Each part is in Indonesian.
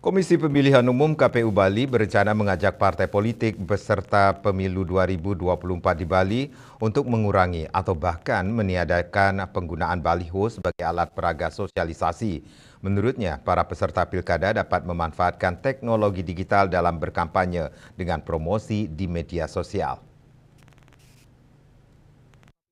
Komisi Pemilihan Umum KPU Bali berencana mengajak partai politik beserta pemilu 2024 di Bali untuk mengurangi atau bahkan meniadakan penggunaan baliho sebagai alat peraga sosialisasi. Menurutnya, para peserta pilkada dapat memanfaatkan teknologi digital dalam berkampanye dengan promosi di media sosial.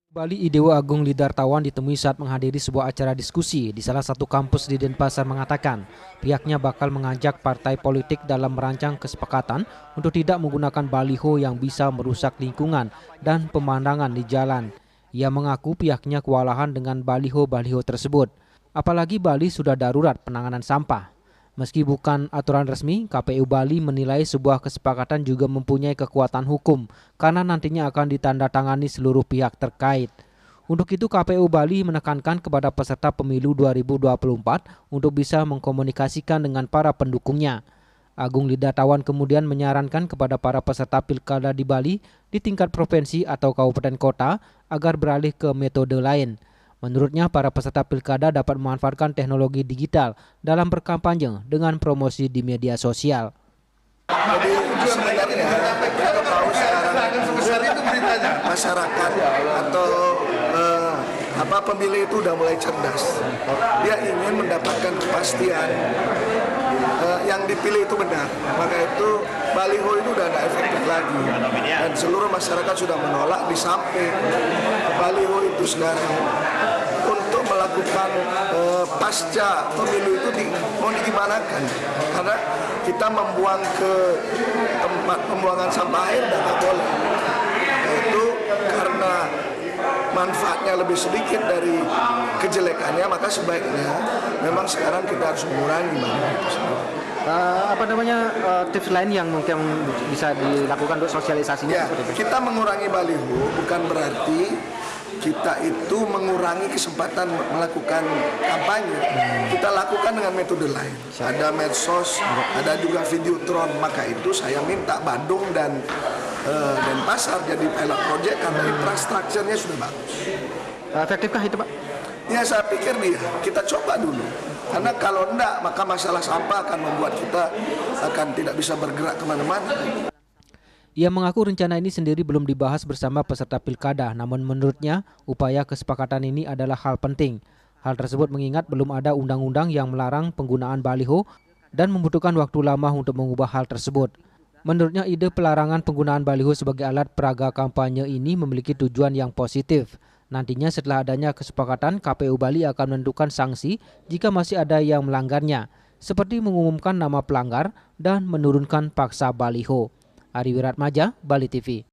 Bali Idewa Agung Lidartawan ditemui saat menghadiri sebuah acara diskusi di salah satu kampus di Denpasar mengatakan pihaknya bakal mengajak partai politik dalam merancang kesepakatan untuk tidak menggunakan baliho yang bisa merusak lingkungan dan pemandangan di jalan. Ia mengaku pihaknya kewalahan dengan baliho-baliho tersebut. Apalagi Bali sudah darurat penanganan sampah. Meski bukan aturan resmi, KPU Bali menilai sebuah kesepakatan juga mempunyai kekuatan hukum karena nantinya akan ditandatangani seluruh pihak terkait. Untuk itu KPU Bali menekankan kepada peserta pemilu 2024 untuk bisa mengkomunikasikan dengan para pendukungnya. Agung Lidartawan kemudian menyarankan kepada para peserta pilkada di Bali di tingkat provinsi atau kabupaten kota agar beralih ke metode lain. Menurutnya, para peserta pilkada dapat memanfaatkan teknologi digital dalam berkampanye dengan promosi di media sosial. Jadi sebenarnya kita tahu sekarang masyarakat atau pemilih itu udah mulai cerdas. Dia ingin mendapatkan kepastian yang dipilih itu benar. Maka itu baliho itu udah ada efektif lagi. Dan seluruh masyarakat sudah menolak di samping baliho itu sekarang untuk melakukan pasca pemilu itu mau digimanakan. Karena kita membuang ke tempat pembuangan sampah air dan nggak boleh. Itu karena manfaatnya lebih sedikit dari kejelekannya, maka sebaiknya memang sekarang kita harus mengurangi Tips lain yang mungkin bisa dilakukan untuk sosialisasinya? Ya, kita mengurangi baliho bukan berarti kita itu mengurangi kesempatan melakukan kampanye. Kita lakukan dengan metode lain. Ada medsos, ada juga videotron. Maka itu saya minta Bandung dan Denpasar jadi pilot project karena infrastrukturnya sudah bagus. Efektifkah itu, Pak? Ya, saya pikir kita coba dulu. Karena kalau enggak, maka masalah sampah akan membuat kita akan tidak bisa bergerak kemana-mana. Ia mengaku rencana ini sendiri belum dibahas bersama peserta pilkada, namun menurutnya upaya kesepakatan ini adalah hal penting. Hal tersebut mengingat belum ada undang-undang yang melarang penggunaan baliho dan membutuhkan waktu lama untuk mengubah hal tersebut. Menurutnya ide pelarangan penggunaan baliho sebagai alat peraga kampanye ini memiliki tujuan yang positif. Nantinya setelah adanya kesepakatan, KPU Bali akan menentukan sanksi jika masih ada yang melanggarnya, seperti mengumumkan nama pelanggar dan menurunkan paksa baliho. Ari Wiratmaja, Bali TV.